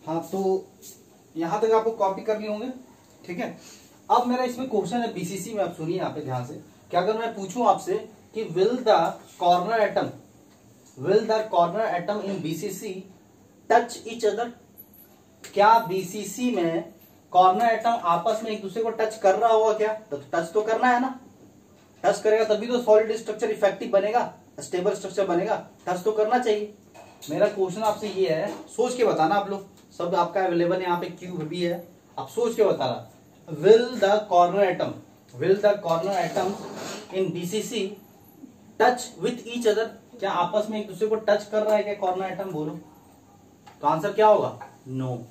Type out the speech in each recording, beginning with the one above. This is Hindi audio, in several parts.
हाँ, तो यहां तक आपको कॉपी कर लिए होंगे, ठीक है। अब मेरा इसमें क्वेश्चन है बीसीसी में, आप सुनिए यहाँ पे ध्यान से। क्या अगर मैं पूछूं आपसे कि will the corner atom in BCC touch each other, क्या बीसीसी में कॉर्नर एटम आपस में एक दूसरे को टच कर रहा होगा क्या? तो टच तो करना है ना, टच करेगा तभी तो सॉलिड स्ट्रक्चर इफेक्टिव बनेगा, स्टेबल स्ट्रक्चर बनेगा, टच तो करना चाहिए। मेरा क्वेश्चन आपसे ये है, सोच के बताना आप लोग, सब आपका अवेलेबल है यहाँ पे, क्यूब भी है, आप सोच के बताना। Will the corner atom in BCC touch with each other, क्या आपस में एक दूसरे को टच कर रहा है क्या कॉर्नर एटम? बोलो तो आंसर क्या होगा? नो,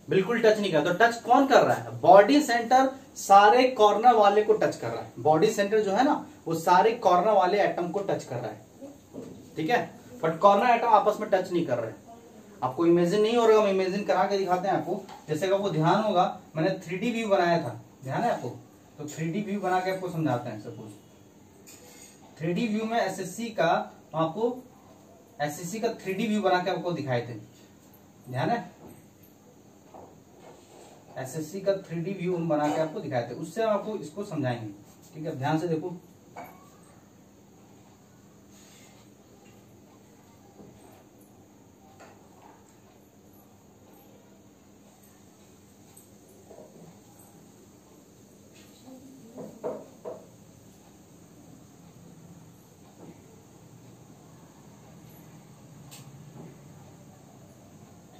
बिल्कुल टच नहीं कर। तो टच कौन कर रहा है? बॉडी सेंटर सारे कॉर्नर वाले को टच कर रहा है। बॉडी सेंटर जो है ना, वो सारे कॉर्नर वाले एटम को टच कर रहा है, ठीक है। बट कॉर्नर एटम आपस में टच नहीं कर रहे हैं। आपको इमेजिन नहीं हो रहा, हम इमेजिन करा के दिखाते हैं आपको। जैसे कि आपको ध्यान होगा, मैंने 3D व्यू बनाया था, ध्यान है आपको? तो 3D व्यू बना के आपको समझाते हैं। सपोज 3D व्यू में एसएससी का 3D व्यू बना के आपको दिखाए थे, ध्यान है? एसएससी का 3D व्यू हम बना के आपको दिखाए थे, उससे हम आपको इसको समझाएंगे, ठीक है। ध्यान से देखो,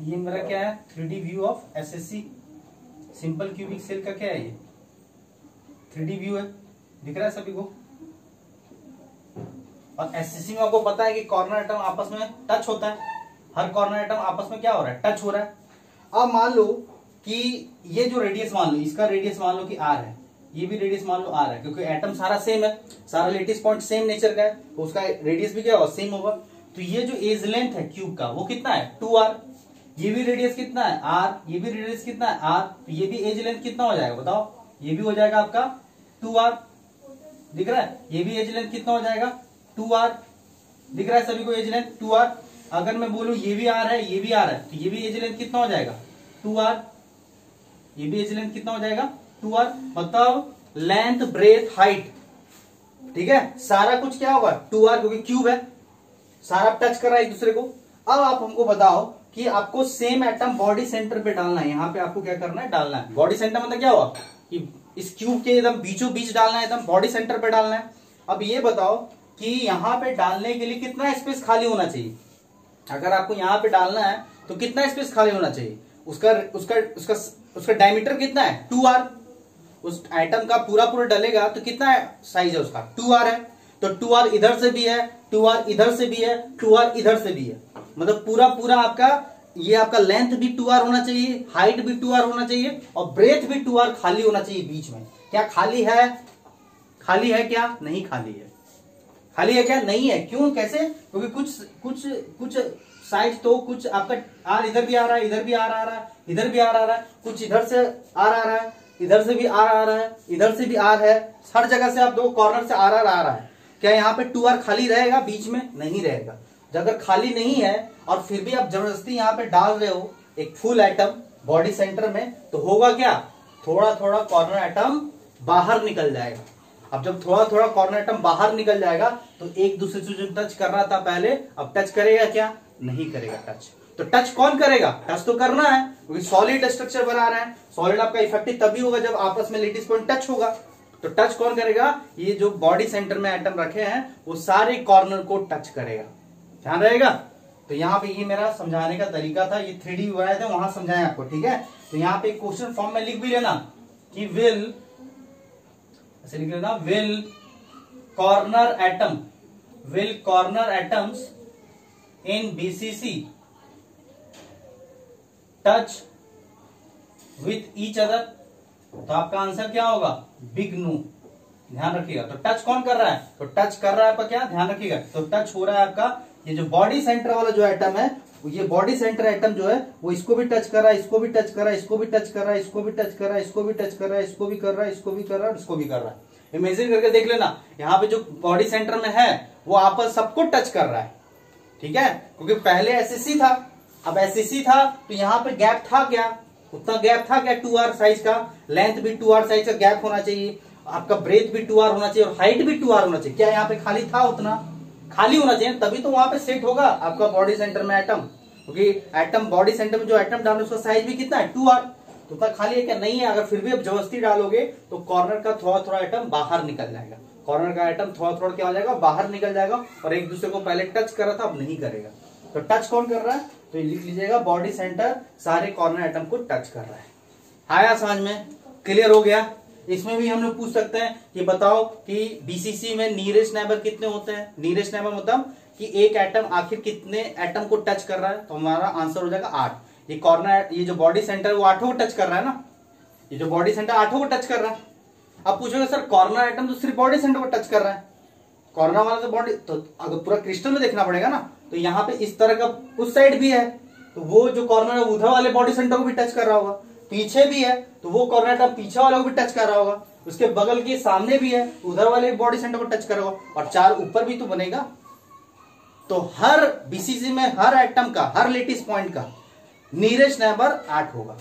ये मेरा क्या है? 3D view of SSC simple cubic cell का क्या है? ये 3D व्यू है, दिख रहा है सभी को। और एसएससी में आपको पता है कि कॉर्नर एटम आपस में टच होता है, हर कॉर्नर एटम आपस में क्या हो रहा है? टच हो रहा है। अब मान लो कि ये जो रेडियस मान लो, इसका रेडियस मान लो कि r है, ये भी रेडियस मान लो r है, क्योंकि एटम सारा सेम है, सारा लेटिस पॉइंट सेम नेचर का है, तो उसका रेडियस भी क्या होगा? सेम होगा। तो ये जो एज लेंथ है क्यूब का, वो कितना है? 2r। ये भी रेडियस कितना है? r। ये भी रेडियस कितना है? r। तो ये भी एज लेंथ कितना हो जाएगा बताओ? ये भी हो जाएगा आपका 2r, दिख रहा है? ये भी एज लेंथ कितना हो जाएगा? 2r, दिख रहा है सभी को? Edge length 2r। अगर मैं बोलूं ये भी r है, ये भी r है, तो ये भी एज लेंथ कितना हो जाएगा? 2r। ये भी एज लेंथ कितना हो जाएगा? 2r। मतलब लेंथ, ब्रेथ, हाइट, ठीक है, सारा कुछ क्या होगा? 2r, क्योंकि क्यूब है, सारा टच कर रहा है एक दूसरे को। अब आप हमको बताओ कि आपको सेम एटम बॉडी सेंटर पे डालना है, यहाँ पे आपको क्या करना है? डालना है। बॉडी सेंटर मतलब क्या हुआ कि इस क्यूब के एकदम बीचों बीच डालना है, एकदम बॉडी सेंटर पे डालना है। अब ये बताओ कि यहाँ पे डालने के लिए कितना स्पेस खाली होना चाहिए? अगर आपको यहाँ पे डालना है तो कितना स्पेस खाली होना चाहिए? उसका डायमीटर कितना है? 2r। उस आइटम का पूरा डलेगा तो कितना साइज है उसका? 2r है। तो 2r इधर से भी है, 2r इधर से भी है, 2r इधर से भी है, मतलब पूरा आपका ये आपका लेंथ भी 2r होना चाहिए, हाइट भी 2r होना चाहिए, और ब्रेथ भी 2r खाली होना चाहिए बीच में। क्या खाली है? खाली है क्या? नहीं खाली है। खाली है क्या? नहीं है। क्यों? कैसे? क्योंकि कुछ साइज तो कुछ आपका r इधर भी आ रहा है, इधर भी r आ रहा है, इधर भी r आ रहा है, कुछ इधर से r आ रहा है, इधर से भी r आ रहा है, इधर से भी r है, हर जगह से आप दो कॉर्नर से r आ रहा है। क्या यहाँ पे 2r खाली रहेगा बीच में? नहीं रहेगा। अगर खाली नहीं है और फिर भी आप जबरदस्ती यहाँ पे डाल रहे हो एक फुल एटम बॉडी सेंटर में, तो होगा क्या? थोड़ा थोड़ा कॉर्नर एटम बाहर निकल जाएगा। अब जब थोड़ा थोड़ा कॉर्नर एटम बाहर निकल जाएगा तो एक दूसरे से जो टच कर रहा था पहले, अब टच करेगा क्या? नहीं करेगा टच। तो टच कौन करेगा? टच तो करना है, क्योंकि सॉलिड स्ट्रक्चर बना रहे हैं। सॉलिड आपका इफेक्टिव तभी होगा जब आपस में लेटिस पॉइंट टच होगा। तो टच कौन करेगा? ये जो बॉडी सेंटर में एटम रखे हैं वो सारे कॉर्नर को टच करेगा, ध्यान रहेगा। तो यहाँ पे ये मेरा समझाने का तरीका था, ये 3D बनाए थे, वहां समझाएं आपको, ठीक है। तो यहाँ पे क्वेश्चन फॉर्म में लिख भी लेना कि विल, ऐसे लिख लेना, will corner atoms in BCC touch with each other. तो आपका आंसर क्या होगा? बिग नो, ध्यान रखिएगा। तो टच कौन कर रहा है? तो टच कर रहा है आपका क्या? ध्यान रखिएगा। तो टच हो रहा है आपका ये जो बॉडी सेंटर वाला जो एटम है, ये बॉडी सेंटर एटम जो है वो इसको भी टच कर रहा है, इसको भी टच कर रहा है, इसको भी टच कर रहा है, इसको भी टच कर रहा है, इसको भी टच कर रहा है, इसको भी कर रहा है, इसको भी कर रहा है, इसको भी कर रहा है। इमेजिन करके देख लेना, यहाँ पे जो बॉडी सेंटर में है वो आपस सबको टच कर रहा है, ठीक है, क्योंकि पहले एसएससी था, अब एससीसी था तो यहाँ पे गैप था क्या, उतना गैप था क्या 2r साइज का, लेंथ भी 2r साइज का गैप होना चाहिए, आपका ब्रेथ भी 2r होना चाहिए और हाइट भी 2r होना चाहिए। क्या यहाँ पे खाली था, उतना खाली होना चाहिए, तभी तो वहां पे सेट होगा आपका बॉडी सेंटर में एटम, क्योंकि एटम बॉडी सेंटर में जो एटम डालो उसका साइज भी कितना है 2r, तो उतना खाली है क्या, नहीं है। अगर फिर भी आप जबरदस्ती डालोगे तो कॉर्नर का थोड़ा थोड़ा एटम बाहर निकल जाएगा, कॉर्नर का एटम थोड़ा थोड़ा क्या हो जाएगा, बाहर निकल जाएगा और एक दूसरे को पहले टच कर रहा था अब नहीं करेगा। तो टच कौन कर रहा है, तो लिख लीजिएगा बॉडी सेंटर सारे कॉर्नर एटम को टच कर रहा है। आया समझ में, क्लियर हो गया। इसमें भी हम लोग पूछ सकते हैं कि बताओ कि बीसीसी में नीरेस्ट नेबर कितने होते हैं, नीरेस्ट नेबर मतलब कि एक एटम आखिर कितने एटम को टच कर रहा है, तो हमारा आंसर हो जाएगा 8। ये कॉर्नर, ये जो बॉडी सेंटर वो 8 को टच कर रहा है ना, ये जो बॉडी सेंटर 8 को टच कर रहा है। अब पूछोगे सर कॉर्नर एटम तो सिर्फ बॉडी सेंटर को टच कर रहा है, कॉर्नर वाला तो बॉडी, तो अगर पूरा क्रिस्टल में देखना पड़ेगा ना, तो यहाँ पे इस तरह का उस साइड भी है, तो वो जो कॉर्नर है उधर वाले बॉडी सेंटर को भी टच कर रहा होगा, पीछे भी है तो वो कॉर्नर एटम पीछे वाले को भी टच कर रहा होगा, उसके बगल के सामने भी है उधर वाले बॉडी सेंटर को टच कर रहा होगा, और 4 ऊपर भी तो बनेगा। तो हर बीसीसी में हर एटम का, हर लेटिस पॉइंट का नीरेस्ट नेबर 8 होगा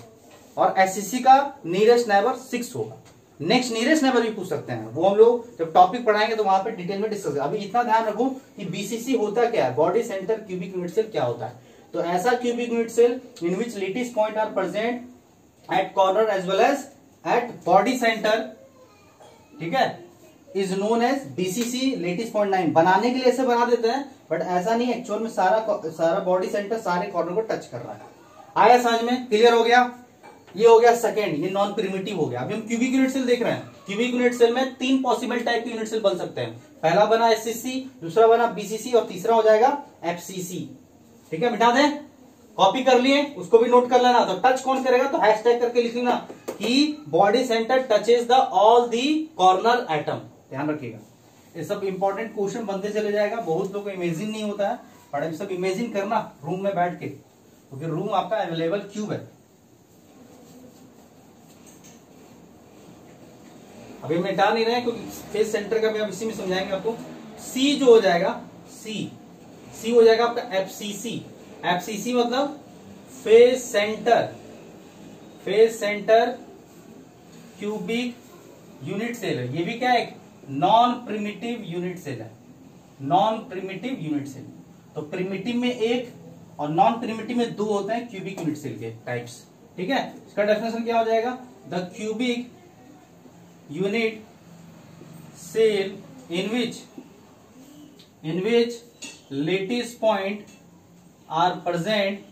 और एससीसी का नीरेस्ट नेबर 6 होगा। नेक्स्ट नीरेस्ट नेबर भी पूछ सकते हैं, वो हम लोग जब टॉपिक पढ़ाएंगे तो वहां पे डिटेल में डिस्कस। अभी इतना ध्यान रखो कि बीसीसी होता क्या है, body centre cubic unit cell क्या होता है। तो ऐसा cubic unit cell in which lattice point are present at corner as well as at body centre, ठीक है, is known as BCC lattice point 9। बनाने के लिए ऐसे बना देते हैं बट ऐसा नहीं, एक्चुअल में सारा बॉडी सेंटर सारे कॉर्नर को टच कर रहा है। आया समझ में, क्लियर हो गया। ये हो गया सेकेंड, ये नॉन प्रिमिटिव हो गया। अभी हम क्यूबिक यूनिट सेल देख रहे हैं। क्यूबिक यूनिट सेल में 3 पॉसिबल टाइप के यूनिट सेल बन सकते हैं। पहला बना एससीसी, दूसरा बना बीसीसी और तीसरा हो जाएगा एफसीसी। ठीक है, मिटा दें, कॉपी कर लिए, उसको भी नोट कर लेना। तो टच कौन करेगा, तो हैशटैग करके लिख लेना कि body centre touches the all the corner atom. ध्यान रखिएगा, ये सब इंपॉर्टेंट क्वेश्चन बनते चले जाएगा। बहुत लोग को इमेजिन नहीं होता है, बट अभी सब इमेजिन करना रूम में बैठ के, क्योंकि रूम आपका अवेलेबल क्यूब है। अभी मिटा नहीं रहे क्योंकि फेस सेंटर का भी आप इसी में समझाएंगे आपको। सी जो हो जाएगा, सी हो जाएगा आपका एफसीसी। एफसीसी मतलब face centre cubic unit cell है। ये भी क्या है, नॉन प्रिमिटिव यूनिट सेल है, नॉन प्रिमिटिव यूनिट सेल। तो प्रिमिटिव में 1 और नॉन प्रिमिटिव में 2 होते हैं क्यूबिक यूनिट सेल के टाइप्स। ठीक है, इसका डेफिनेशन क्या हो जाएगा, the cubic unit cell in which lattice point are present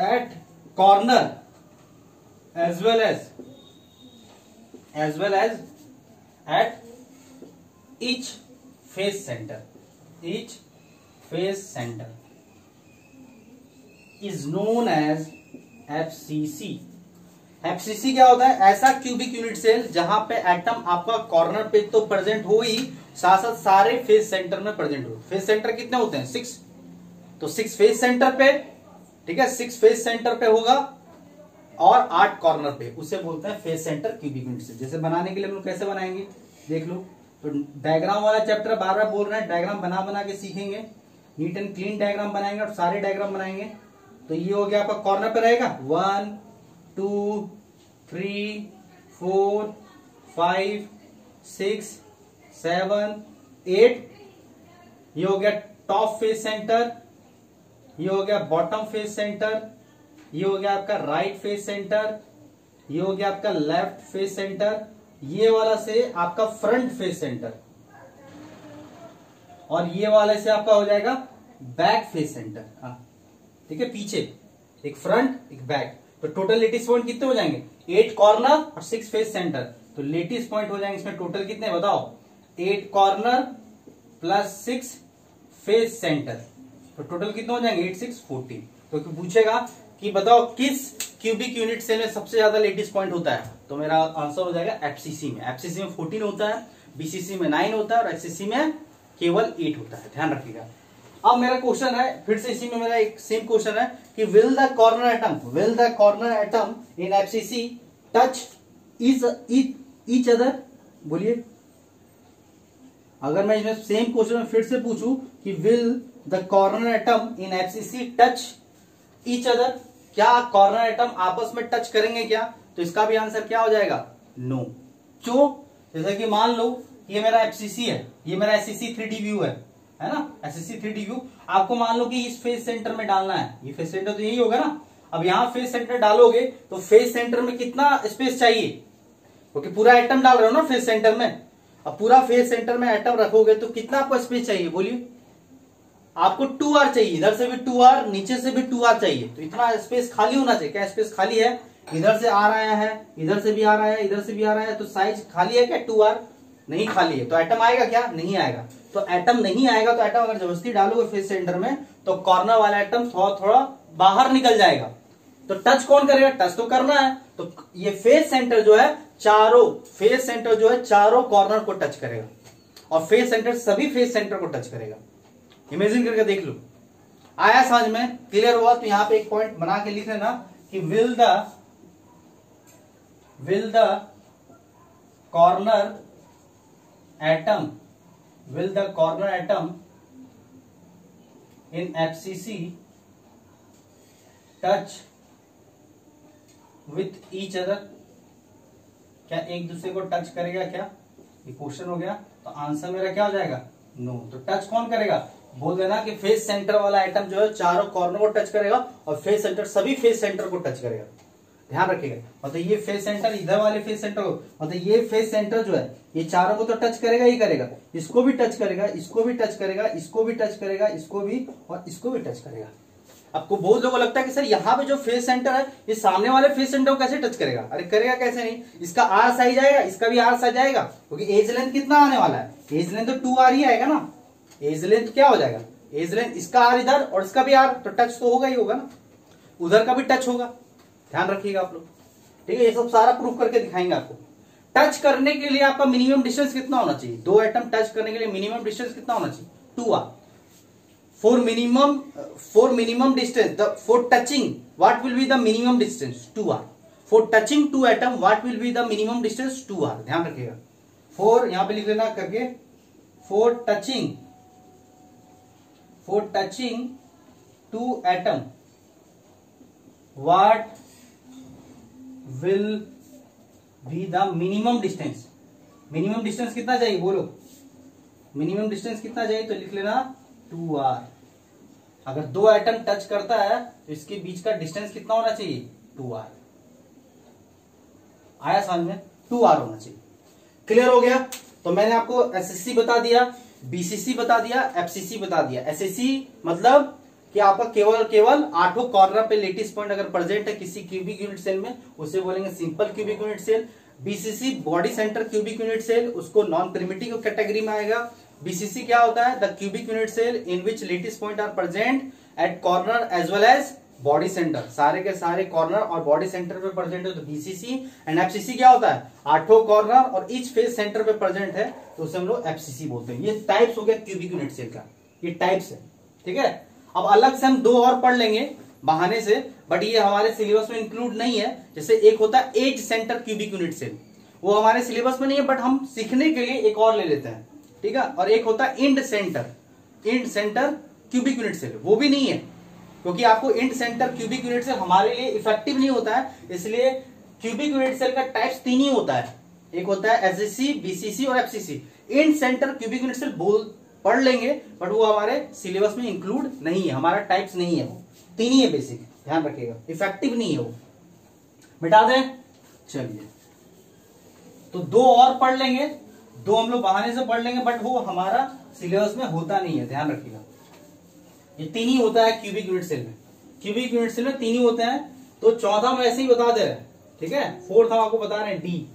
at corner as well as at each face center is known as FCC। FCC क्या होता है, ऐसा क्यूबिक यूनिट सेल जहां पे एटम आपका कॉर्नर पे तो प्रेजेंट हो ही, साथ साथ सारे फेस सेंटर में प्रेजेंट हो। फेस सेंटर कितने होते हैं, 6, तो 6 फेस सेंटर पे, ठीक है, 6 फेस सेंटर पे होगा और 8 कॉर्नर पे, उसे बोलते हैं face centre cubic unit cell. जैसे बनाने के लिए हम लोग कैसे बनाएंगे देख लो। तो डायग्राम वाला चैप्टर बार बार बोल रहे हैं, डायग्राम बना बना के सीखेंगे, नीट एंड क्लीन डायग्राम बनाएंगे और सारे डायग्राम बनाएंगे। तो ये हो गया आपका कॉर्नर पे रहेगा 1 2 3 4 5 6 7 8। ये हो गया टॉप फेस सेंटर, ये हो गया बॉटम फेस सेंटर, ये हो गया आपका राइट फेस सेंटर, ये हो गया आपका लेफ्ट फेस सेंटर, ये वाला से आपका फ्रंट फेस सेंटर, और ये वाले से आपका हो जाएगा बैक फेस सेंटर। हाँ ठीक है, पीछे एक फ्रंट एक बैक। तो टोटल लेटिस पॉइंट कितने हो जाएंगे, 8 कॉर्नर और 6 फेस सेंटर। तो लेटिस पॉइंट हो जाएंगे इसमें टोटल कितने बताओ, 8 कॉर्नर प्लस 6 फेस सेंटर। तो टोटल कितने हो जाएंगे 8 6 14। तो पूछेगा कि बताओ किस क्यूबिक यूनिट सेल में सबसे ज्यादा लेटिस पॉइंट होता है, तो मेरा आंसर हो जाएगा एफसीसी में। एफसीसी में 14 होता है, बीसीसी में 9 होता है और एफसीसी में केवल 8 होता है। ध्यान रखिएगा। अब मेरा क्वेश्चन है, फिर से इसी में मेरा एक सेम क्वेश्चन है कि will the corner atom in FCC touch each other. बोलिए, अगर मैं इसमें सेम क्वेश्चन में फिर से पूछूं कि will the corner atom in FCC touch each other, क्या कॉर्नर एटम आपस में टच करेंगे क्या? तो इसका भी आंसर क्या हो जाएगा? नो। क्यों? जैसे कि मान लो ये मेरा एफसीसी है, ये मेरा एससीसी 3D व्यू है ना, एससीसी 3D व्यू। आपको मान लो कि इस फेस सेंटर में डालना है, ये फेस सेंटर तो यही होगा ना। अब यहां फेस सेंटर डालोगे तो फेस सेंटर में कितना स्पेस चाहिए? क्योंकि पूरा एटम डाल रहे हो ना फेस सेंटर में। अब पूरा फेस सेंटर में एटम रखोगे तो कितना आपको स्पेस चाहिए? बोलिए। आपको 2r चाहिए, इधर से भी 2r, नीचे से भी 2r चाहिए, तो इतना स्पेस खाली होना चाहिए। क्या स्पेस खाली है? इधर से आ रहा है, इधर से भी आ रहा है, इधर से भी आ रहा है, तो साइज खाली है क्या? 2r नहीं खाली है, तो एटम आएगा क्या? नहीं आएगा। तो एटम नहीं आएगा, तो एटम अगर जबरदस्ती डालोगे फेस सेंटर में तो कॉर्नर वाला एटम थोड़ा थोड़ा बाहर निकल जाएगा। तो टच कौन करेगा? टच तो करना है। तो ये फेस सेंटर जो है चारों कॉर्नर को टच करेगा, और फेस सेंटर सभी फेस सेंटर को टच करेगा। इमेजिन करके देख लो। आया समझ में? क्लियर हुआ? तो यहां पे एक पॉइंट बना के लिख लेना कि will the corner atom in FCC touch with each other, क्या एक दूसरे को टच करेगा क्या? ये क्वेश्चन हो गया, तो आंसर मेरा क्या हो जाएगा? नो। तो टच कौन करेगा? बोल देना कि फेस सेंटर वाला आइटम जो है चारों कॉर्नर को टच करेगा, और फेस सेंटर सभी फेस सेंटर को टच करेगा। ध्यान रखिएगा। मतलब ये फेस सेंटर, इधर वाले फेस सेंटर को, मतलब ये फेस सेंटर जो है ये चारों को तो टच करेगा ही करेगा, इसको भी टच करेगा, इसको भी टच करेगा, इसको भी टच करेगा, इसको भी, और इसको भी टच करेगा। आपको बहुत लोगों को लगता है कि सर यहाँ पे जो फेस सेंटर है ये सामने वाले फेस सेंटर को कैसे टच करेगा? अरे करेगा कैसे नहीं, इसका आर साइज आएगा, इसका भी आर साइज आएगा, क्योंकि एज लेंथ कितना आने वाला है? एज लेंथ तो 2r ही आएगा ना। एज लेंथ क्या हो जाएगा? एज लेंथ इसका आर इधर और इसका भी आर, तो टच तो होगा ही होगा ना, उधर का भी टच होगा। ध्यान रखिएगा आप लोग, ठीक है। ये सब सारा प्रूफ करके दिखाएंगे आपको। टच करने के लिए आपका मिनिमम डिस्टेंस कितना होना चाहिए? दो एटम टच करने के लिए मिनिमम डिस्टेंस कितना होना चाहिए? 2r। For minimum distance, for touching, what will be the minimum distance? 2r. For touching two atom, what will be the minimum distance? 2r. ध्यान रखिएगा। For यहां पे लिख लेना करके, for touching two atom, what will be the minimum distance? Minimum distance कितना चाहिए? बोलो, मिनिमम डिस्टेंस कितना चाहिए? तो लिख लेना 2r। अगर दो एटम टच करता है तो इसके बीच का डिस्टेंस कितना होना चाहिए? 2r। आया समझ में? 2r होना चाहिए। क्लियर हो गया? तो मैंने आपको एसएससी बता दिया, बीसीसी बता दिया, एफसीसी बता दिया। एसएससी मतलब कि आपका केवल 8 कॉर्नर पे लेटिस पॉइंट अगर प्रेजेंट है किसी क्यूबिक यूनिट सेल में, उसे बोलेंगे simple cubic unit cell. BCC body centre cubic unit cell, उसको नॉन प्रिमिटिव कैटेगरी में आएगा। बीसीसी क्या होता है? The cubic unit cell in which lattice point are present at corner as well as body centre, सारे के सारे कॉर्नर और बॉडी सेंटर पे प्रेजेंट है तो बीसीसी। एंड एफसीसी क्या होता है? 8 कॉर्नर और ईच फेस सेंटर पे प्रेजेंट है तो उसे हम लोग एफसीसी बोलते हैं। ये टाइप्स हो गया क्यूबिक यूनिट सेल का, ये टाइप्स है, ठीक है। अब अलग से हम 2 और पढ़ लेंगे बहाने से, बट ये हमारे सिलेबस में इंक्लूड नहीं है। जैसे एक होता है edge centre cubic unit cell, वो हमारे सिलेबस में नहीं है, बट हम सीखने के लिए एक और ले लेते हैं, ठीक है। और एक होता है end centre cubic unit cell, वो भी नहीं है, क्योंकि आपको end centre cubic unit cell हमारे लिए इफेक्टिव नहीं होता है। इसलिए क्यूबिक यूनिट सेल का टाइप्स 3 ही होता है, एक होता है एसएससी, बीसीसी और FCC. End centre cubic unit cell पढ़ लेंगे, बट वो हमारे सिलेबस में इंक्लूड नहीं है, हमारा टाइप्स नहीं है, वो 3 ही है बेसिक। ध्यान रखिएगा, इफेक्टिव नहीं है वो, मिटा दें। चलिए, तो 2 और पढ़ लेंगे, 2 हम लोग बहाने से पढ़ लेंगे, बट वो हमारा सिलेबस में होता नहीं है। ध्यान रखिएगा, ये 3 ही होता है क्यूबिक यूनिट सेल में। क्यूबिक यूनिट सेल में 3 ही होते हैं, तो चौथा हम ऐसे ही बता दे रहे हैं, ठीक है। 4th हम आपको बता रहे हैं डी।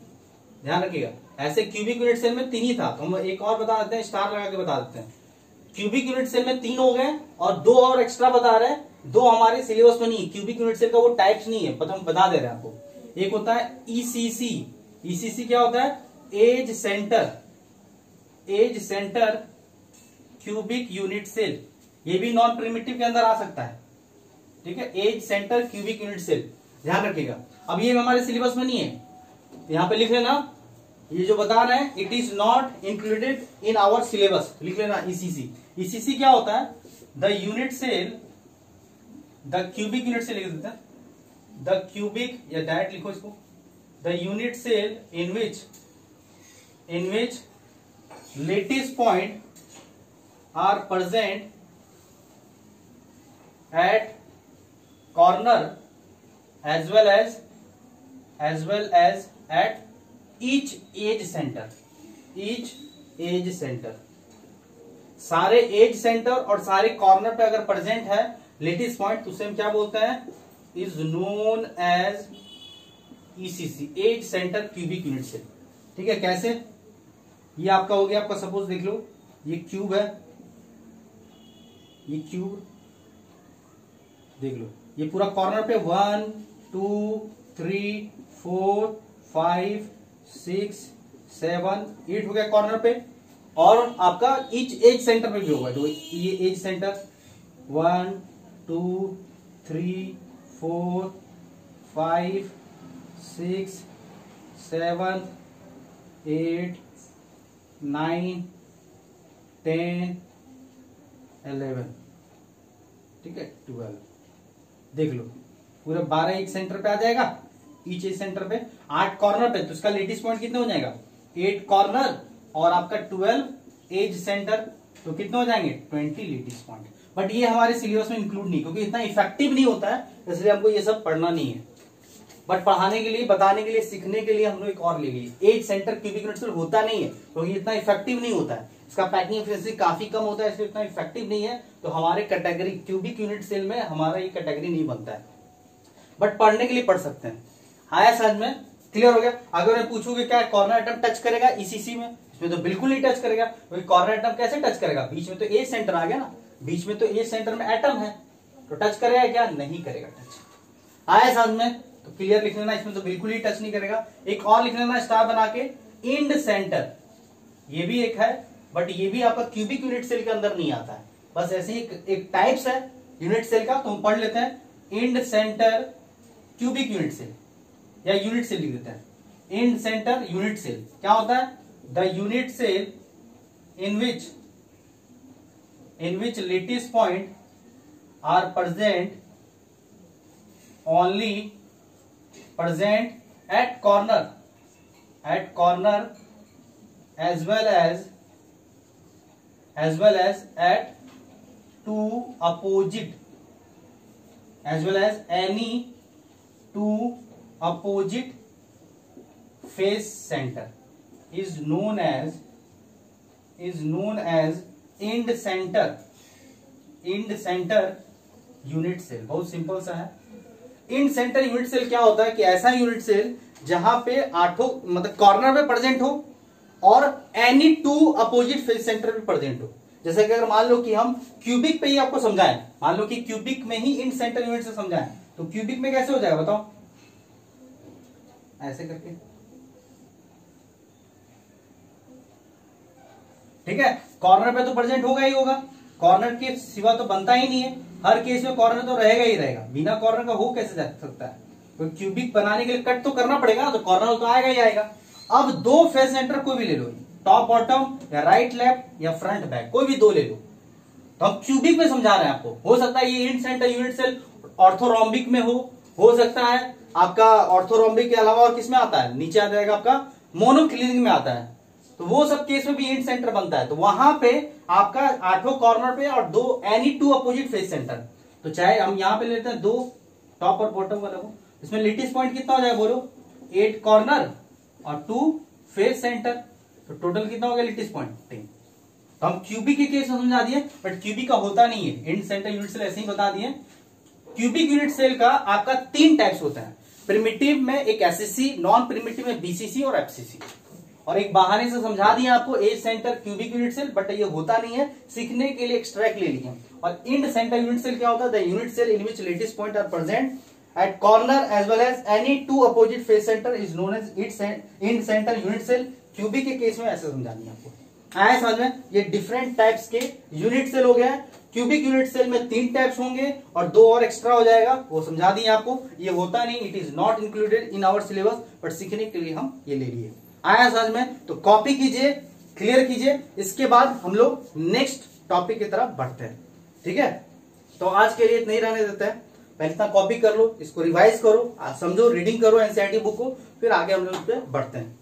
ध्यान रखिएगा, ऐसे क्यूबिक यूनिट सेल में 3 ही था, तो हम एक और बता देते हैं, स्टार लगा के बता देते हैं। क्यूबिक यूनिट सेल में 3 हो गए और 2 और एक्स्ट्रा बता रहे हैं। 2 हमारे सिलेबस में नहीं है, क्यूबिक यूनिट सेल का वो टाइप्स नहीं है, हम बता दे रहे हैं आपको। एक होता है ईसीसी। ईसीसी क्या होता है? Edge centre cubic unit cell, ये भी नॉन प्रिमिटिव के अंदर आ सकता है, ठीक है। Edge centre cubic unit cell, ध्यान रखिएगा। अब ये हमारे सिलेबस में नहीं है, यहां पे लिख लेना ये जो बता रहे हैं it is not included in our syllabus, लिख लेना ईसीसी। ईसीसी क्या होता है? The unit cell, the cubic unit cell लिख देते हैं, द क्यूबिक, या डायरेक्ट लिखो इसको, the unit cell in which lattice point are present at corner as well as at each edge center, सारे एज सेंटर और सारे कॉर्नर पे अगर प्रेजेंट है लेटिस पॉइंट तो उसे हम क्या बोलते हैं? Is known as ECC, edge centre cubic unit cell. ठीक है, कैसे? ये आपका हो गया, आपका सपोज देख लो ये क्यूब है, ये क्यूब देख लो, ये पूरा कॉर्नर पे 1 2 3 4 5 6 7 8 हो गया कॉर्नर पे, और आपका ईच एज सेंटर पे भी होगा, तो ये एज सेंटर 1 2 3 4 5 6 7 8 9 10 11, ठीक है 12, देख लो पूरे 12 एक सेंटर पे आ जाएगा, ईच एज सेंटर पे 8 कॉर्नर पे, तो इसका लेटिस पॉइंट कितने हो जाएगा? 8 कॉर्नर और आपका 12 एज सेंटर, तो कितने हो जाएंगे? 20 लेटिस पॉइंट। बट ये हमारे सिलेबस में इंक्लूड नहीं, क्योंकि इतना इफेक्टिव नहीं होता है, इसलिए हमको ये सब पढ़ना नहीं है। बट पढ़ाने के लिए, बताने के लिए, सीखने के लिए हम लोग एक और ले लिए, edge centre cubic unit cell होता नहीं है, क्योंकि इतना इफेक्टिव नहीं होता है, इसका पैकिंग एफिशिएंसी काफी कम होता है, इसलिए इतना इफेक्टिव नहीं है, तो हमारे कैटेगरी क्यूबिक यूनिट सेल में हमारा ये कैटेगरी नहीं बनता है। बट पढ़ने के लिए पढ़ सकते हैं। आया समझ में? क्लियर हो गया? अगर मैं पूछूंगी क्या कॉर्नर एटम टच करेगा ईसीसी में? इसमें तो बिल्कुल नहीं टच करेगा, क्योंकि कॉर्नर एटम कैसे टच करेगा? बीच में तो एज सेंटर आ गया ना, बीच में तो एज सेंटर में एटम है, तो टच करेगा क्या? नहीं करेगा टच। आया समझ में? तो क्लियर लिख लेना, इसमें तो बिल्कुल ही टच नहीं करेगा। एक और लिख लेना स्टार बना के, इंड सेंटर, ये भी एक है, बट ये भी आपका क्यूबिक यूनिट सेल के अंदर नहीं आता है, बस ऐसे ही एक टाइप्स है यूनिट सेल का, तो हम पढ़ लेते हैं। End centre cubic unit cell, या यूनिट सेल लिख देते हैं, इंड सेंटर यूनिट सेल क्या होता है? The unit cell in which lattice point are present only present at corner as well as at two opposite, as well as any two opposite face center is known as end center unit cell. बहुत सिंपल सा है। इंड सेंटर यूनिट सेल क्या होता है कि ऐसा यूनिट सेल जहां पे 8 मतलब कॉर्नर पे प्रेजेंट हो और एनी 2 अपोजिट फेस सेंटर पे प्रेजेंट हो। जैसे कि अगर मान लो कि हम क्यूबिक पे ही आपको समझाएं, मान लो कि क्यूबिक में ही इंड सेंटर यूनिट से समझाएं, तो क्यूबिक में कैसे हो जाएगा बताओ? ऐसे करके, ठीक है। कॉर्नर पे तो प्रेजेंट होगा ही होगा, कॉर्नर के सिवा तो बनता ही नहीं है, हर केस में कॉर्नर तो रहेगा ही रहेगा, बिना कॉर्नर का हो कैसे जा सकता है? तो क्यूबिक बनाने के लिए कट तो करना पड़ेगा, तो कॉर्नर तो आएगा ही आएगा। अब 2 फेस सेंटर कोई भी ले लो, टॉप बॉटम या राइट लेफ्ट या फ्रंट बैक, कोई भी 2 ले लो, तो हम क्यूबिक में समझा रहे हैं आपको। हो सकता है ये end centre unit cell orthorhombic में हो सकता है आपका ऑर्थोरोम्बिक के अलावा और किस में आता है, नीचे आ जाएगा आपका मोनोक्लिनिक में आता है, तो वो सब केस में भी इंड सेंटर बनता है। तो वहां पे आपका 8 कॉर्नर पे और 2 एनी 2 अपोजिट फेस सेंटर, तो चाहे हम यहां पे लेते हैं 2 टॉप और बॉटम वाला हो, इसमें लेटिस पॉइंट कितना हो जाएगा बोलो? 8 कॉर्नर और 2 फेस सेंटर, तो टोटल कितना हो गया लेटिस पॉइंट? 10। तो हम क्यूबिक के केस में समझा दिए, बट क्यूबिक का होता नहीं है, इंड सेंटर यूनिट सेल ऐसे ही बता दिए। क्यूबिक यूनिट सेल का आपका 3 टाइप्स होता है, प्रिमिटिव में एक एसएससी, नॉन प्रिमिटिव में बीसीसी और एफसीसी, और एक बहाने से समझा दिया आपको edge centre cubic unit cell, but ये होता नहीं है, सीखने के लिए एक्सट्रैक्ट ले लिए। और इंड सेंटर यूनिट सेल क्या होता है? The unit cell in which lattice point are present at corner as well as any 2 opposite face centre is known as end centre unit cell. Cubic के केस में ऐसे समझानी है आपको। आया समझ में? ये डिफरेंट टाइप्स के यूनिट सेल हो गया है। क्यूबिक यूनिट सेल में 3 टाइप्स होंगे और 2 और एक्स्ट्रा हो जाएगा, वो समझा दिए आपको। ये होता नहीं, it is not included in our syllabus, but सीखने के लिए हम ये ले लिए। आया समझ में? तो कॉपी कीजिए, क्लियर कीजिए, इसके बाद हम लोग नेक्स्ट टॉपिक की तरफ बढ़ते हैं। ठीक है, तो आज के लिए इतना ही रहने देते हैं। पहले इतना कॉपी कर लो, इसको रिवाइज करो, समझो, रीडिंग करो एनसीईआरटी बुक को, फिर आगे हम लोग इस पे बढ़ते हैं।